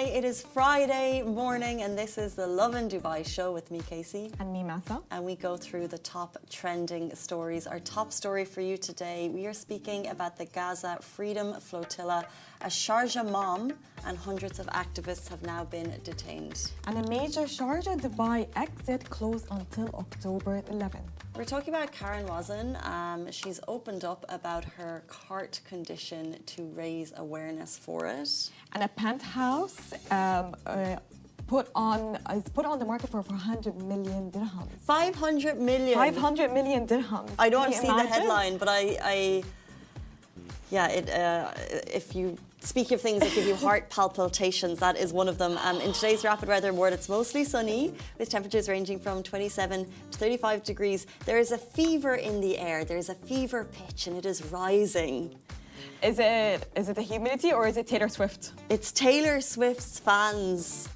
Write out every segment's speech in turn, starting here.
Hi, it is Friday morning and this is the Lovin Dubai show with me, Casey. And me, Masa. And we go through the top trending stories. Our top story for you today, we are speaking about the Gaza Freedom Flotilla. A Sharjah mom and hundreds of activists have now been detained. And a major Sharjah Dubai exit closed until October 11th. We're talking about Karen Wazen. She's opened up about her heart condition to raise awareness for it. And a Penthouse is put on the market for 400 million dirhams. 500 million. 500 million dirhams. I don't see the headline, but if you speak of things that give you heart palpitations, that is one of them. In today's rapid weather report, it's mostly sunny with temperatures ranging from 27 to 35 degrees. There is a fever in the air. There is a fever pitch and it is rising. Is it the humidity or is it Taylor Swift? It's Taylor Swift's fans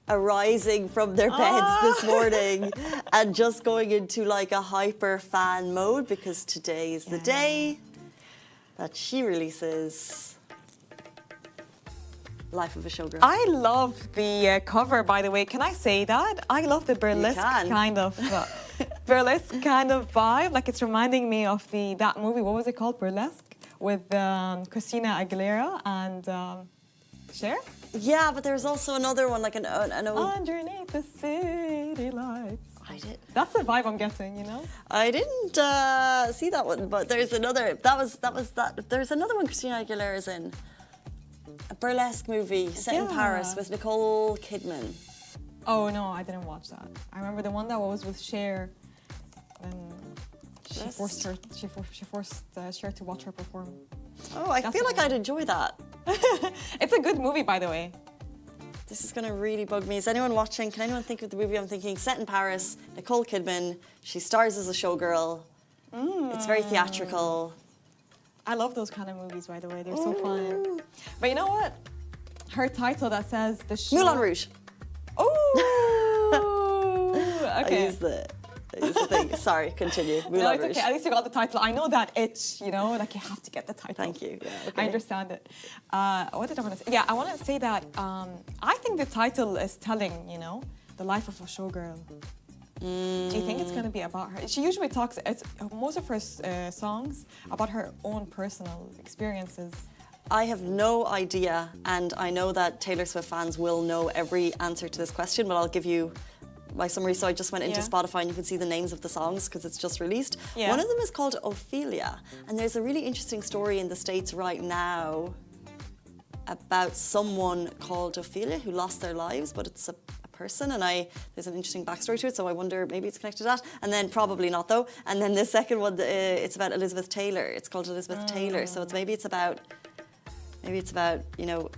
arising from their beds this morning and just going into like a hyper fan mode because today is the day that she releases Life of a Showgirl. I love the cover, by the way. Can I say that? I love the burlesque kind of vibe. Like it's reminding me of that movie. What was it called? Burlesque with Christina Aguilera and Cher. Yeah, but there's also another one, like an old... Underneath the city lights. That's the vibe I'm getting, you know. I didn't see that one, but there's another. There's another one Christina Aguilera's in. A burlesque movie set in Paris with Nicole Kidman. Oh no, I didn't watch that. I remember the one that was with Cher, and she forced Cher to watch her perform. Oh, I feel like I'd enjoy that. It's a good movie, by the way. This is going to really bug me. Is anyone watching? Can anyone think of the movie I'm thinking? Set in Paris, Nicole Kidman. She stars as a showgirl. It's very theatrical. I love those kind of movies, by the way. They're so fun. But you know what? Her title that says the show... Moulin Rouge. Oh! Okay. I used the thing. Sorry, continue. Moulin No, it's Rouge. okay. At least you got the title. I know that itch, you know, like you have to get the title. Thank you. Yeah, okay. I understand it. What did I want to say? Yeah, I want to say that I think the title is telling, you know, the life of a showgirl. Do you think it's going to be about her? She usually talks, most of her songs about her own personal experiences. I have no idea, and I know that Taylor Swift fans will know every answer to this question, but I'll give you my summary. So I just went into Spotify and you can see the names of the songs because it's just released. Yeah. One of them is called Ophelia, and there's a really interesting story in the States right now about someone called Ophelia who lost their lives, but it's a person, and there's an interesting backstory to it, so I wonder maybe it's connected to that, and then probably not though. And then the second one, it's about Elizabeth Taylor. It's called Elizabeth Taylor, so maybe it's about you know,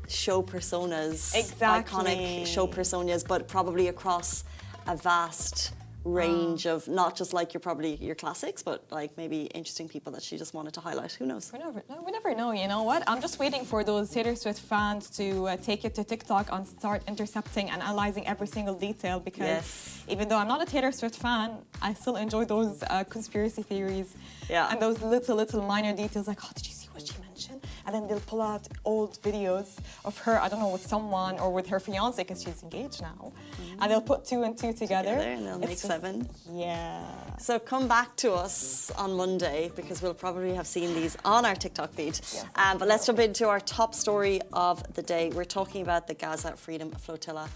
show personas, iconic show personas, but probably across a vast range of not just like your classics, but like maybe interesting people that she just wanted to highlight. Who knows? We never know. You know what? I'm just waiting for those Taylor Swift fans to take it to TikTok and start intercepting and analyzing every single detail, because even though I'm not a Taylor Swift fan, I still enjoy those conspiracy theories and those little minor details like, oh, did you see what she mentioned? And then they'll pull out old videos of her, I don't know, with someone or with her fiancé, because she's engaged now. And they'll put 2 and 2 together and they'll make 7. Yeah. So come back to us on Monday, because we'll probably have seen these on our TikTok feed. Yes. But let's jump into our top story of the day. We're talking about the Gaza Freedom Flotilla.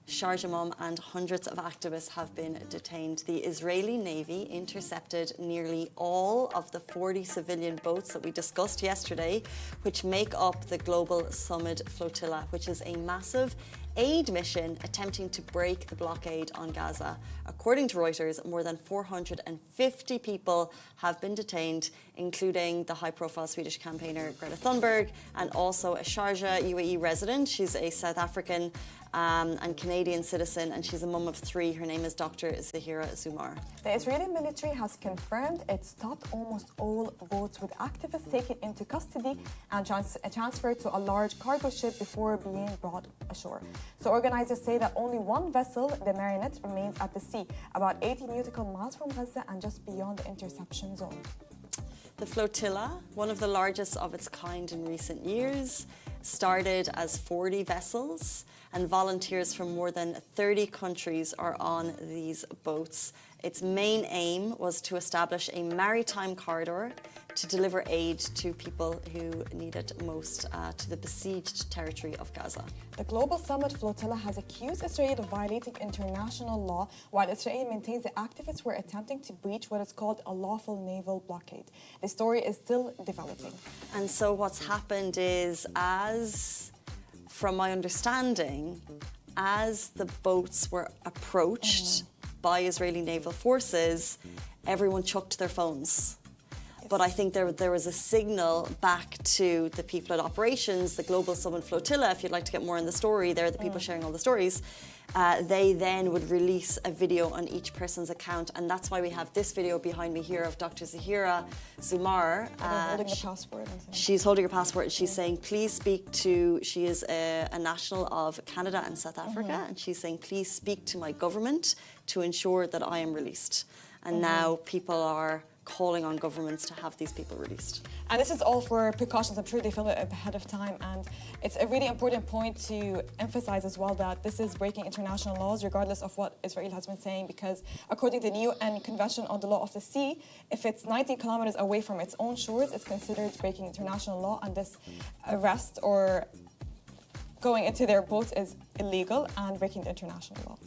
Sharjah mom and hundreds of activists have been detained. The Israeli Navy intercepted nearly all of the 40 civilian boats that we discussed yesterday, which make up the Global Summit Flotilla, which is a massive aid mission attempting to break the blockade on Gaza. According to Reuters, more than 450 people have been detained, including the high-profile Swedish campaigner Greta Thunberg and also a Sharjah, UAE resident. She's a South African and Canadian citizen, and she's a mum of 3. Her name is Dr. Zahira Zumar. The Israeli military has confirmed it stopped almost all boats, with activists taken into custody and transferred to a large cargo ship before being brought ashore. So organizers say that only one vessel, the Marinette, remains at the sea, about 80 nautical miles from Gaza and just beyond the interception zone. The flotilla, one of the largest of its kind in recent years, started as 40 vessels, and volunteers from more than 30 countries are on these boats. Its main aim was to establish a maritime corridor to deliver aid to people who need it most to the besieged territory of Gaza. The Global Summit Flotilla has accused Israel of violating international law, while Israel maintains the activists were attempting to breach what is called a lawful naval blockade. The story is still developing. And so what's happened is, from my understanding, as the boats were approached by Israeli naval forces, everyone chucked their phones. But I think there was a signal back to the people at operations, the Global Summit Flotilla. If you'd like to get more in the story, they're the people sharing all the stories. They then would release a video on each person's account, and that's why we have this video behind me here of Dr. Zahira Zumar. Holding the passport. She's holding her passport, and she's saying, please speak to, she is a national of Canada and South Africa, and she's saying, please speak to my government to ensure that I am released. And now people are calling on governments to have these people released. And this is all for precautions. I'm sure they feel it ahead of time. And it's a really important point to emphasize as well that this is breaking international laws, regardless of what Israel has been saying, because according to the UN Convention on the Law of the Sea, if it's 90 kilometers away from its own shores, it's considered breaking international law, and this arrest or going into their boats is illegal and breaking the international law.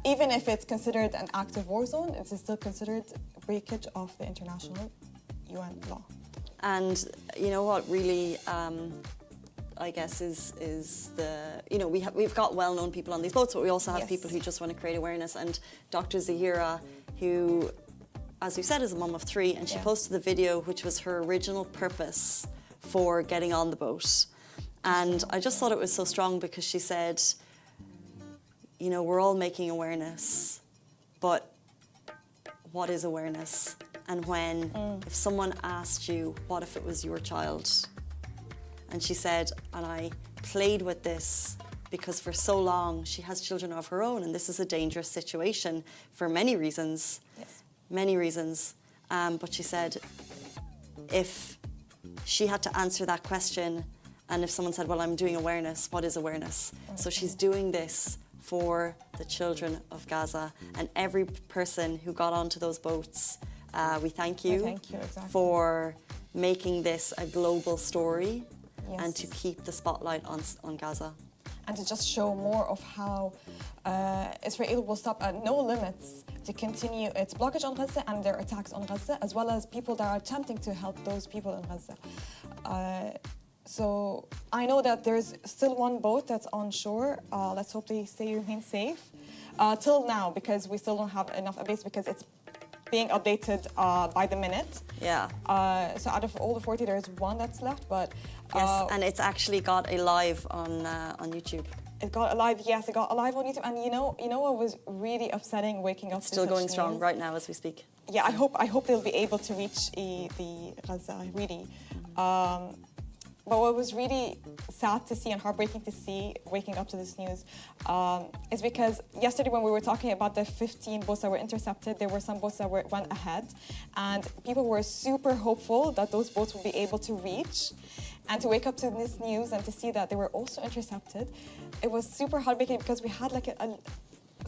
Even if it's considered an active war zone, it's still considered breakage of the international UN law. And you know what really, I guess, is the, you know, we've got well-known people on these boats, but we also have people who just want to create awareness. And Dr. Zahira, who, as we said, is a mum of 3, and she posted the video, which was her original purpose for getting on the boat. And I just thought it was so strong because she said, you know, we're all making awareness, but what is awareness? And when, if someone asked you, what if it was your child? And she said, and I played with this because for so long she has children of her own, and this is a dangerous situation for many reasons, many reasons. But she said, if she had to answer that question, and if someone said, well, I'm doing awareness, what is awareness? So she's doing this for the children of Gaza, and every person who got onto those boats, we thank you, for making this a global story and to keep the spotlight on Gaza. And to just show more of how Israel will stop at no limits to continue its blockage on Gaza and their attacks on Gaza, as well as people that are attempting to help those people in Gaza. So I know that there's still one boat that's on shore. Let's hope they remain safe till now, because we still don't have enough updates, because it's being updated by the minute. Yeah. So out of all the 40, there's one that's left, but yes, and it's actually got a live on YouTube. It got alive, yes, it got alive on YouTube. And you know what was really upsetting waking up to still going strong right now as we speak. Yeah, I hope they'll be able to reach the Gaza, really. But what was really sad to see and heartbreaking to see waking up to this news is because yesterday when we were talking about the 15 boats that were intercepted, there were some boats that went ahead, and people were super hopeful that those boats would be able to reach. And to wake up to this news and to see that they were also intercepted, it was super heartbreaking, because we had like a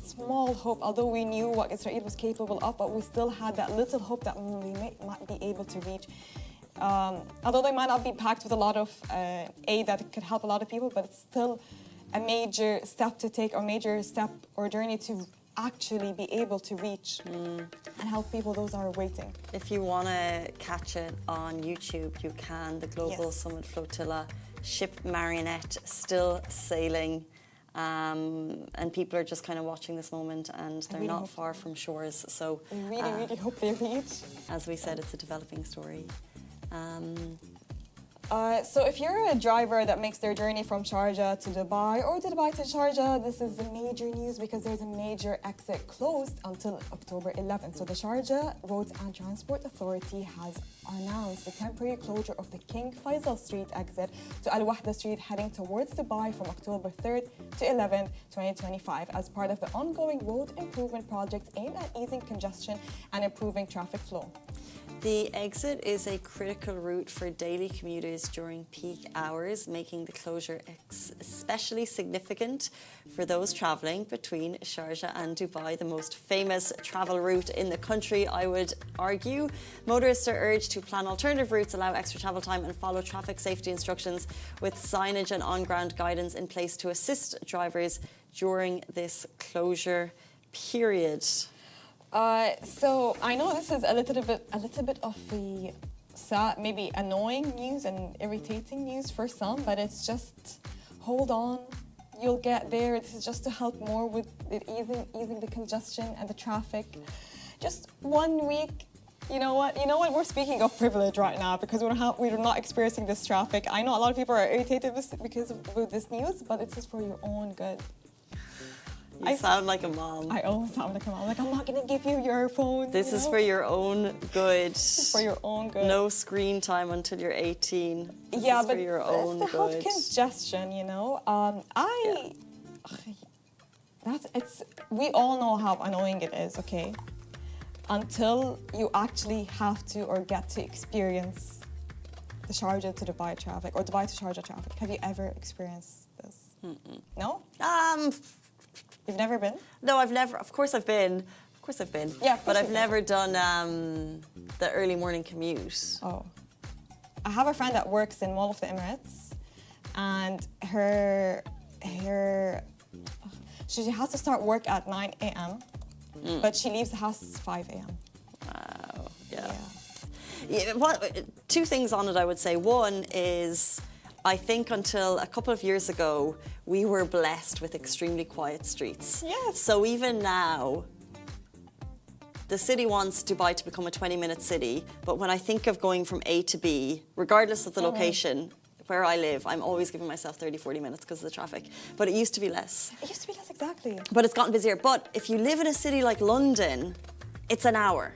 small hope, although we knew what Israel was capable of, but we still had that little hope that we might be able to reach. Although they might not be packed with a lot of aid that could help a lot of people, but it's still a major step to take, or major step or journey to actually be able to reach and help people, those are waiting. If you want to catch it on YouTube, you can. The Global Summit Flotilla, ship Marionette, still sailing. And people are just kind of watching this moment, and they're really not far from shores. So we really hope they reach. As we said, it's a developing story. So if you're a driver that makes their journey from Sharjah to Dubai, or Dubai to Sharjah, this is the major news, because there's a major exit closed until October 11th. So the Sharjah Roads and Transport Authority has announced the temporary closure of the King Faisal Street exit to Al Wahda Street heading towards Dubai from October 3rd to 11th, 2025, as part of the ongoing road improvement projects aimed at easing congestion and improving traffic flow. The exit is a critical route for daily commuters is during peak hours, making the closure especially significant for those travelling between Sharjah and Dubai, the most famous travel route in the country, I would argue. Motorists are urged to plan alternative routes, allow extra travel time and follow traffic safety instructions with signage and on-ground guidance in place to assist drivers during this closure period. So I know this is a little bit of the sad, maybe annoying news and irritating news for some, but it's just hold on, you'll get there. This is just to help more with easing the congestion and the traffic. Just 1 week. You know what? We're speaking of privilege right now because we're not experiencing this traffic. I know a lot of people are irritated with this news, but it's just for your own good. You sound like a mom. I always sound like a mom. Like, I'm not going to give you your phone. This is for your own good. This is for your own good. No screen time until you're 18. This yeah, is but for your own it's the good. health congestion, you know. We all know how annoying it is, okay? Until you actually have to or get to experience the Sharjah to Dubai traffic or Dubai to Sharjah traffic. Have you ever experienced this? Mm-mm. No? You've never been? No, I've never. Of course I've been. Yeah, but I've never done the early morning commute. Oh. I have a friend that works in Mall of the Emirates, and she has to start work at 9 a.m., but she leaves the house at 5 a.m. Wow, yeah. Two things on it, I would say. One is, I think until a couple of years ago, we were blessed with extremely quiet streets. Yes. So even now, the city wants Dubai to become a 20-minute city, but when I think of going from A to B, regardless of the location, where I live, I'm always giving myself 30, 40 minutes because of the traffic. But it used to be less. It used to be less, exactly. But it's gotten busier. But if you live in a city like London, it's an hour.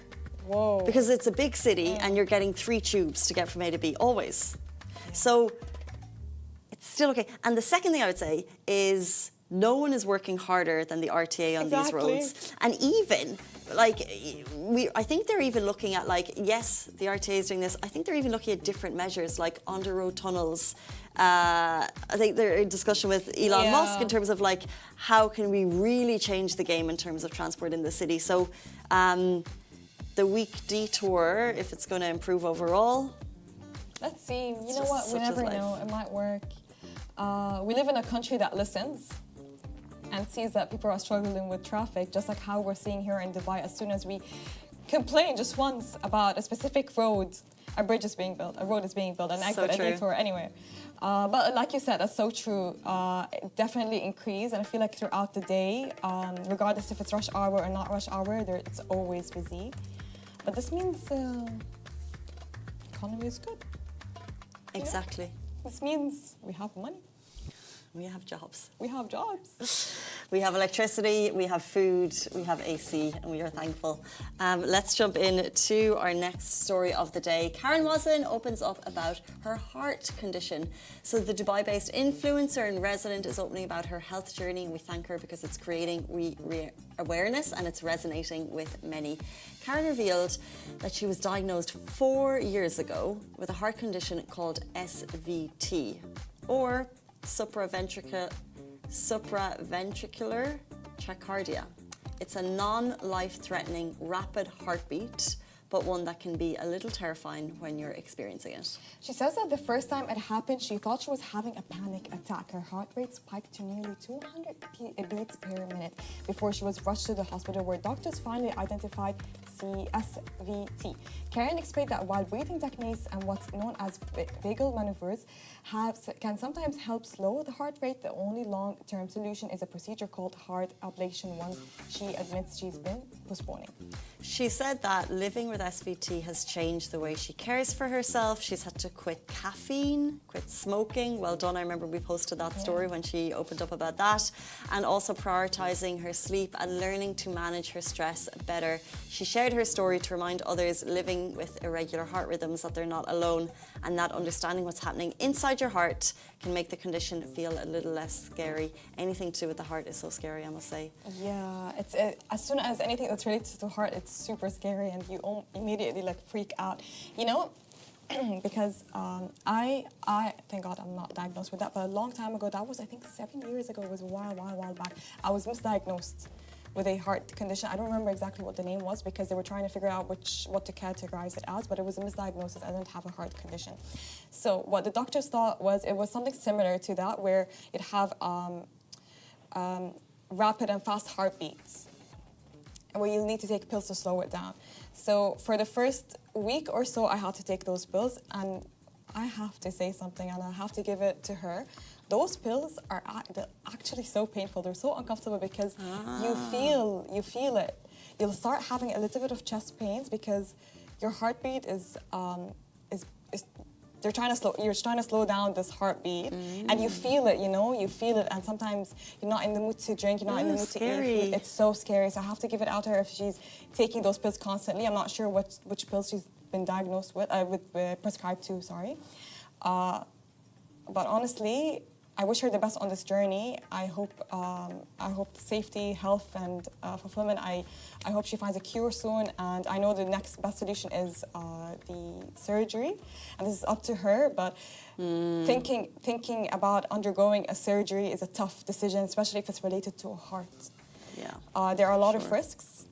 Whoa. Because it's a big city and you're getting 3 tubes to get from A to B, always. Yeah. So it's still okay. And the second thing I would say is no one is working harder than the RTA on these roads. And even, I think they're even looking at, yes, the RTA is doing this. I think they're even looking at different measures, like under-road tunnels. I think they're in discussion with Elon Musk in terms of, how can we really change the game in terms of transport in the city. So the week detour, if it's going to improve overall. Let's see. You know what? We never know. It might work. We live in a country that listens and sees that people are struggling with traffic, just like how we're seeing here in Dubai. As soon as we complain just once about a specific road, a bridge is being built, a road is being built, an exit, a detour, anywhere. But like you said, that's so true. It definitely increased, and I feel like throughout the day, regardless if it's rush hour or not rush hour, it's always busy. But this means economy is good. Exactly. You know? This means we have money. We have jobs. We have jobs. We have electricity, we have food, we have AC, and we are thankful. Let's jump in to our next story of the day. Karen Wazen opens up about her heart condition. So the Dubai-based influencer and resident is opening about her health journey, and we thank her because it's creating awareness and it's resonating with many. Karen revealed that she was diagnosed 4 years ago with a heart condition called SVT, or supraventricular tachycardia. It's a non-life-threatening rapid heartbeat, but one that can be a little terrifying when you're experiencing it. She says that the first time it happened, she thought she was having a panic attack. Her heart rate spiked to nearly 200 beats per minute before she was rushed to the hospital, where doctors finally identified SVT. Karen explained that while breathing techniques and what's known as vagal maneuvers can sometimes help slow the heart rate, the only long-term solution is a procedure called heart ablation, one she admits she's been postponing. She said that living with SVT has changed the way she cares for herself. She's had to quit caffeine, quit smoking. Well done. I remember we posted that story when she opened up about that. And also prioritizing her sleep and learning to manage her stress better. She shared her story to remind others living with irregular heart rhythms that they're not alone, and that understanding what's happening inside your heart can make the condition feel a little less scary. Anything to do with the heart is so scary, I must say. Yeah, as soon as anything that's related to the heart, it's super scary, and you immediately freak out. You know, because I thank God I'm not diagnosed with that, but a long time ago, that was I think 7 years ago, it was a while back, I was misdiagnosed with a heart condition. I don't remember exactly what the name was because they were trying to figure out what to categorize it as, but it was a misdiagnosis. I didn't have a heart condition. So what the doctors thought was it was something similar to that, where you'd have rapid and fast heartbeats, where you need to take pills to slow it down. So for the first week or so, I had to take those pills, and I have to say something, and I have to give it to her. Those pills are actually so painful. They're so uncomfortable because you feel it. You'll start having a little bit of chest pains because your heartbeat is you're trying to slow down this heartbeat, and you feel it, you feel it, and sometimes you're not in the mood to drink, you're not in the mood to eat food. It's so scary. So I have to give it out to her if she's taking those pills constantly. I'm not sure which pills she's been diagnosed with, prescribed to, sorry. But honestly, I wish her the best on this journey. I hope safety, health, and fulfillment. I hope she finds a cure soon, and I know the next best solution is the surgery, and this is up to her. But thinking about undergoing a surgery is a tough decision, especially if it's related to a heart. Yeah. There are a lot of risks,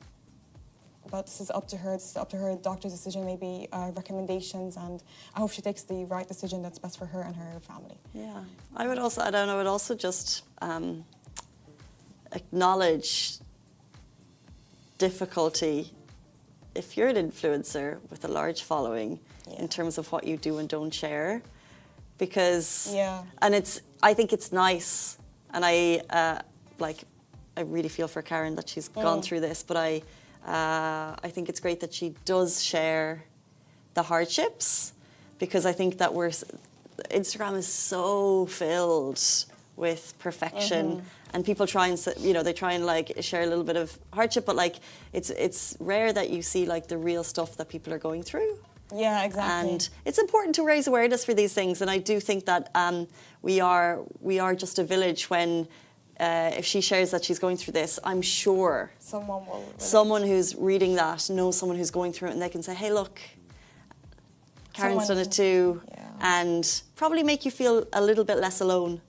but this is up to her. This is up to her doctor's decision, maybe recommendations, and I hope she takes the right decision that's best for her and her family. Yeah, I would also just acknowledge difficulty if you're an influencer with a large following in terms of what you do and don't share, because I think it's nice, and I really feel for Karen that she's gone through this, but I think it's great that she does share the hardships, because I think that Instagram is so filled with perfection, and people try and they try and like share a little bit of hardship, but like it's rare that you see like the real stuff that people are going through. Yeah, exactly. And it's important to raise awareness for these things, and I do think that we are just a village when. If she shares that she's going through this, I'm sure someone who's reading that knows someone who's going through it, and they can say, hey, look, Karen's done it too, and probably make you feel a little bit less alone.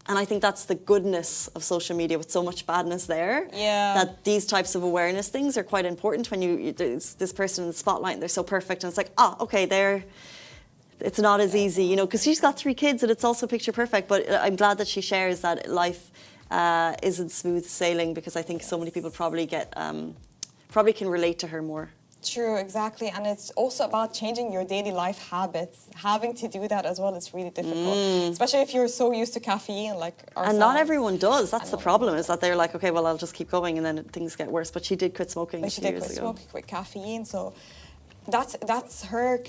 And I think that's the goodness of social media, with so much badness there, that these types of awareness things are quite important when there's this person in the spotlight and they're so perfect, and it's like, okay, it's not as easy, because she's got 3 kids and it's also picture perfect, but I'm glad that she shares that life isn't smooth sailing, because I think so many people probably can relate to her more. True, exactly. And it's also about changing your daily life habits. Having to do that as well is really difficult, especially if you're so used to caffeine like ourselves. And not everyone does. That's the problem, is that they're like, okay, well, I'll just keep going, and then things get worse. But she did quit smoking a few years ago. She did quit smoking, quit caffeine, so that's her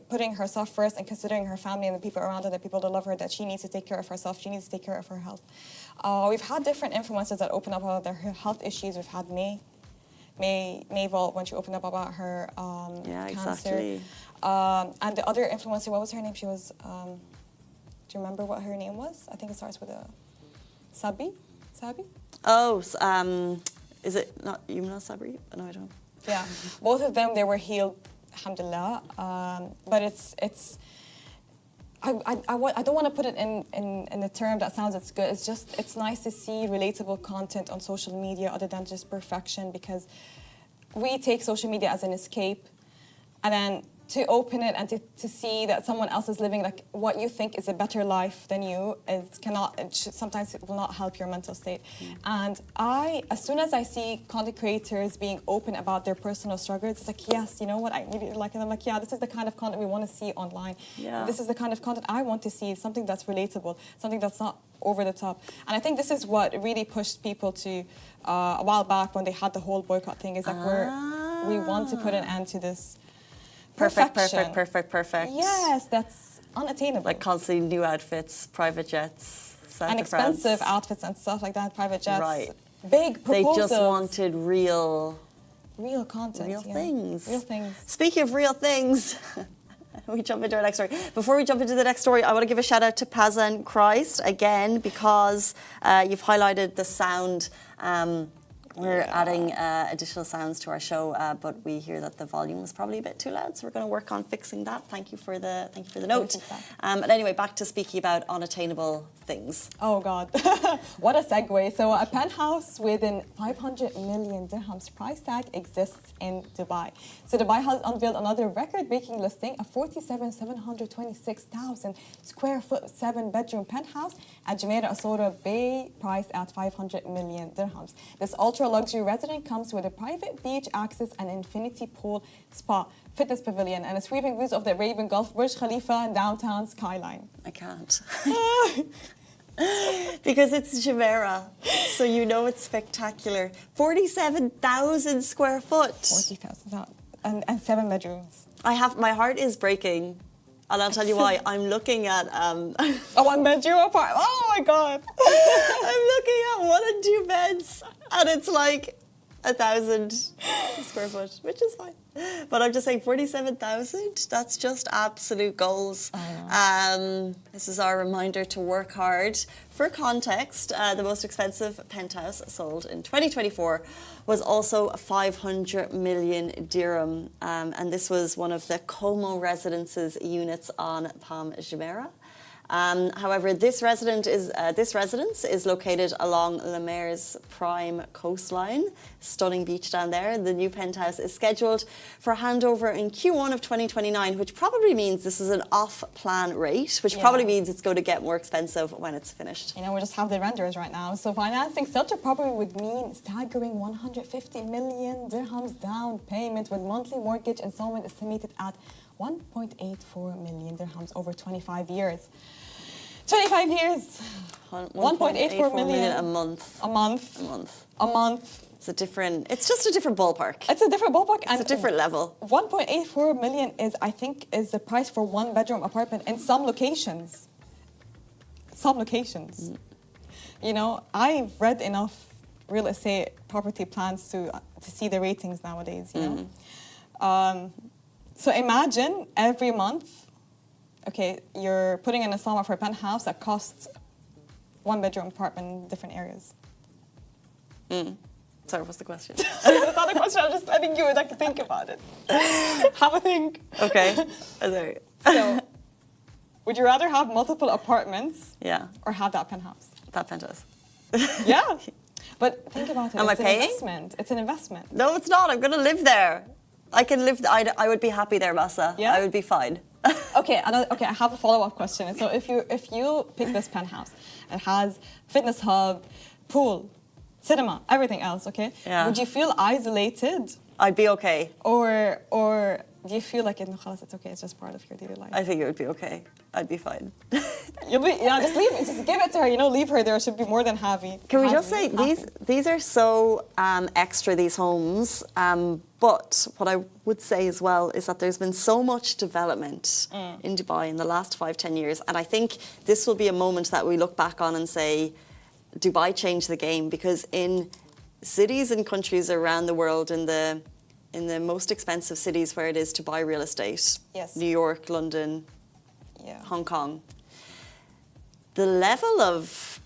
putting herself first, and considering her family and the people around her, the people that love her, that she needs to take care of herself, she needs to take care of her health. We've had different influencers that open up about their health issues. We've had May Vault, when she opened up about her cancer. Exactly. And the other influencer, what was her name? She was, do you remember what her name was? I think it starts with a Sabi? Oh, is it not Yumna Sabri? No, I don't. Yeah, both of them, they were healed, alhamdulillah. But it's I don't want to put it in a term that sounds as good. It's nice to see relatable content on social media other than just perfection, because we take social media as an escape, and then to open it and to see that someone else is living like what you think is a better life than you sometimes it will not help your mental state. And as soon as I see content creators being open about their personal struggles, it's like, yes, you know what, I really like it. I'm like, yeah, this is the kind of content we want to see online. Yeah. This is the kind of content I want to see, something that's relatable, something that's not over the top. And I think this is what really pushed people to a while back when they had the whole boycott thing, is like we want to put an end to this. Perfect. Yes, that's unattainable. Like constantly new outfits, private jets, and expensive outfits and stuff like that, private jets. Right. Big proposals. They just wanted real content. Real things. Real things. Speaking of real things, we jump into our next story. Before we jump into the next story, I want to give a shout out to Pazan Christ again, because you've highlighted the sound We're adding additional sounds to our show, but we hear that the volume was probably a bit too loud, so we're going to work on fixing that. Thank you for the note. But anyway, back to speaking about unattainable things. Oh God, what a segue! So a penthouse within 500 million dirhams price tag exists in Dubai. So Dubai has unveiled another record-breaking listing: a 47,726,000 square foot 7-bedroom penthouse at Jumeirah Asora Bay, priced at 500 million dirhams. This ultra-luxury residence comes with a private beach access and infinity pool, spa, fitness pavilion, and a sweeping views of the Arabian Gulf, Burj Khalifa, and downtown skyline. I can't. Because it's Jumeirah, so you know it's spectacular. 47,000 square foot. 40,000 and 7 bedrooms. My heart is breaking. And I'll tell you why. I'm looking at a 1-bedroom apartment. Oh my God! I'm looking at 1 and 2 beds, and it's like 1,000 square foot, which is fine. But I'm just saying, 47,000. That's just absolute goals. This is our reminder to work hard. For context, the most expensive penthouse sold in 2024 was also 500 million dirham, and this was one of the Como Residences units on Palm Jumeirah. However, this residence is located along Le Maire's prime coastline. Stunning beach down there. The new penthouse is scheduled for handover in Q1 of 2029, which probably means this is an off-plan rate, which probably means it's going to get more expensive when it's finished. You know, we just have the renders right now. So financing such a property would mean staggering 150 million dirhams down payment, with monthly mortgage installment estimated at 1.84 million dirhams over 25 years. 25 years. 1.84 million a month. A month. A month. A month. It's just a different ballpark. It's a different ballpark. It's a different level. 1.84 million is the price for 1-bedroom apartment in some locations. Some locations. You know, I've read enough real estate property plans to see the ratings nowadays, you know. So imagine every month, okay, you're putting an installment for a penthouse that costs 1-bedroom apartment in different areas. Sorry, what's the question? That's not a question, I'm just letting you think about it. Have a think. Okay. So, would you rather have multiple apartments or have that penthouse? That penthouse. Yeah. But think about it. Am I paying? Investment. It's an investment. No, it's not. I'm going to live there. I can live. I would be happy there, Massa. Yeah? I would be fine. Okay, I have a follow-up question. So if you pick this penthouse, it has fitness hub, pool, cinema, everything else, okay? Yeah. Would you feel isolated? I'd be okay. Or do you feel like it's okay, it's just part of your daily life? I think it would be okay. I'd be fine. Just leave it, just give it to her, leave her there. She'll be more than happy. Can we just say, these are so extra, these homes, but what I would say as well is that there's been so much development in Dubai in the last 5-10 years, and I think this will be a moment that we look back on and say, Dubai changed the game, because in cities and countries around the world, in the most expensive cities where it is to buy real estate, New York, London, Hong Kong, the level of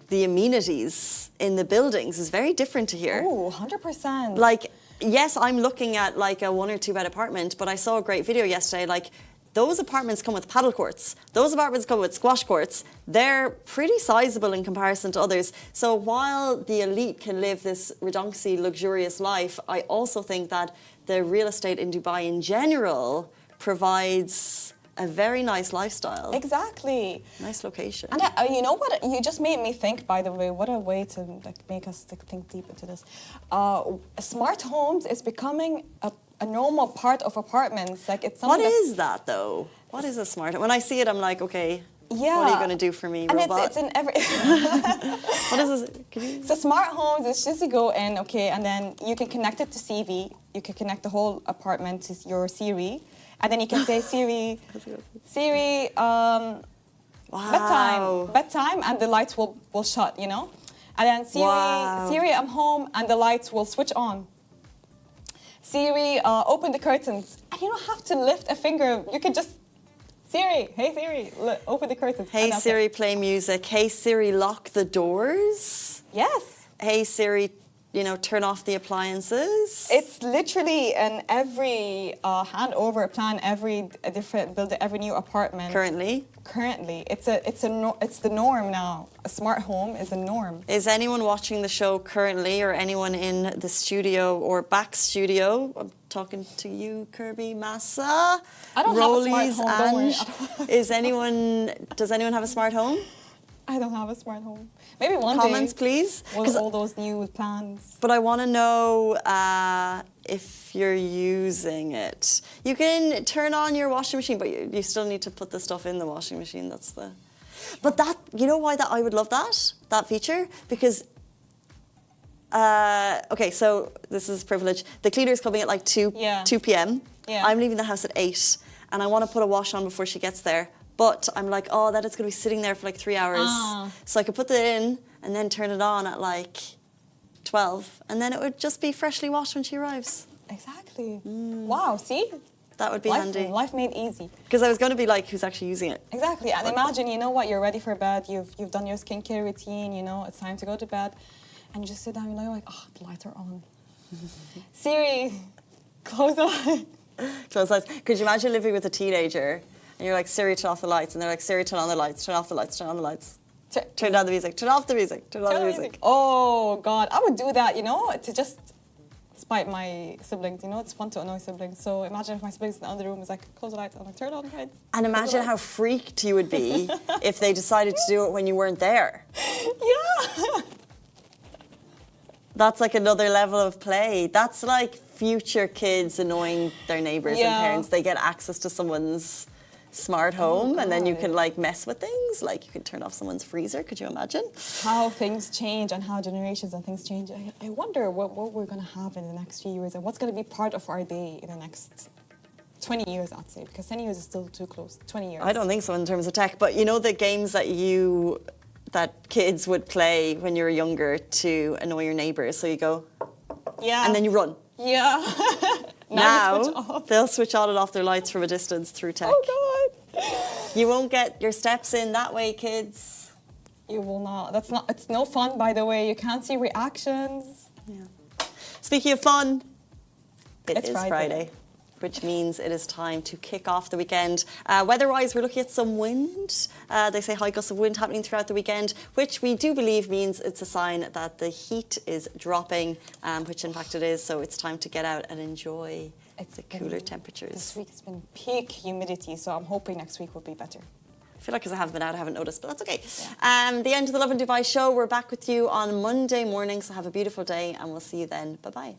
the amenities in the buildings is very different to here. Oh, 100%. Like, yes, I'm looking at like a 1 or 2 bed apartment, but I saw a great video yesterday, like, those apartments come with paddle courts. Those apartments come with squash courts. They're pretty sizable in comparison to others. So while the elite can live this redonky, luxurious life, I also think that the real estate in Dubai in general provides a very nice lifestyle. Exactly. Nice location. And you know what? You just made me think, by the way, what a way to make us think deep into this. Smart homes is becoming a normal part of apartments. Like, it's something. What is that though? What is a smart home? When I see it, I'm like, okay, what are you going to do for me, and robot? It's in every. What is this? So smart homes, it's just to go in, okay, and then you can connect it to CV. You can connect the whole apartment to your Siri, and then you can say, Siri, wow. bedtime, and the lights will shut, And then Siri, I'm home, and the lights will switch on. Siri, open the curtains. And you don't have to lift a finger. You can just, Siri, hey Siri, open the curtains. Hey Siri, play music. Hey Siri, lock the doors. Yes. Hey Siri, you know, turn off the appliances? It's literally in every handover plan, every different build, every new apartment. Currently, it's the norm now. A smart home is a norm. is anyone watching the show currently, or anyone in the studio or back studio? I'm talking to you, Kirby, Massa. I don't have a smart home. Don't worry. Does anyone have a smart home? I don't have a smart home. Maybe one Comments, day. please. With all those new plans. But I want to know if you're using it. You can turn on your washing machine, but you still need to put the stuff in the washing machine. That's the. But that, you know why that I would love that feature? Because okay, so this is privilege. The cleaner's coming at like 2 p.m. Yeah. I'm leaving the house at 8, and I want to put a wash on before she gets there. But I'm like, oh, that is going to be sitting there for like 3 hours. So I could put that in and then turn it on at like 12, and then it would just be freshly washed when she arrives. Exactly. Wow, see? That would be handy. Life made easy. Because I was going to be like, who's actually using it? Exactly. And imagine, you know what, you're ready for bed, you've done your skincare routine, you know, it's time to go to bed. And you just sit down, you're like, oh, the lights are on. Siri, close the lights. Close the lights. Could you imagine living with a teenager and you're like, Siri, turn off the lights, and they're like, Siri, turn on the lights, turn off the lights, turn on the lights. Turn down the music, turn off the music, turn on the music. Oh, God, I would do that, you know, to just spite my siblings, you know, it's fun to annoy siblings. So imagine if my siblings in the other room was like, close the lights, I'm like, turn on the lights. And imagine how freaked you would be if they decided to do it when you weren't there. Yeah. That's like another level of play. That's like future kids annoying their neighbours and parents. They get access to someone's smart home, and then you can like mess with things. Like you can turn off someone's freezer. Could you imagine? How things change and how generations and things change. I wonder what we're going to have in the next few years and what's going to be part of our day in the next 20 years, I'd say, because 10 years is still too close. 20 years. I don't think so in terms of tech, but you know the games that kids would play when you were younger to annoy your neighbours. So you go, and then you run. Yeah. Now they'll switch on and off their lights from a distance through tech. Oh God! You won't get your steps in that way, kids. You will not. It's no fun, by the way. You can't see reactions. Yeah. Speaking of fun, it's Friday, which means it is time to kick off the weekend. Weather-wise, we're looking at some wind. They say high gusts of wind happening throughout the weekend, which we do believe means it's a sign that the heat is dropping, which in fact it is. So it's time to get out and enjoy the cooler temperatures. This week has been peak humidity, so I'm hoping next week will be better. I feel like because I haven't been out, I haven't noticed, but that's okay. Yeah. The end of the Lovin Dubai show. We're back with you on Monday morning, so have a beautiful day, and we'll see you then. Bye-bye.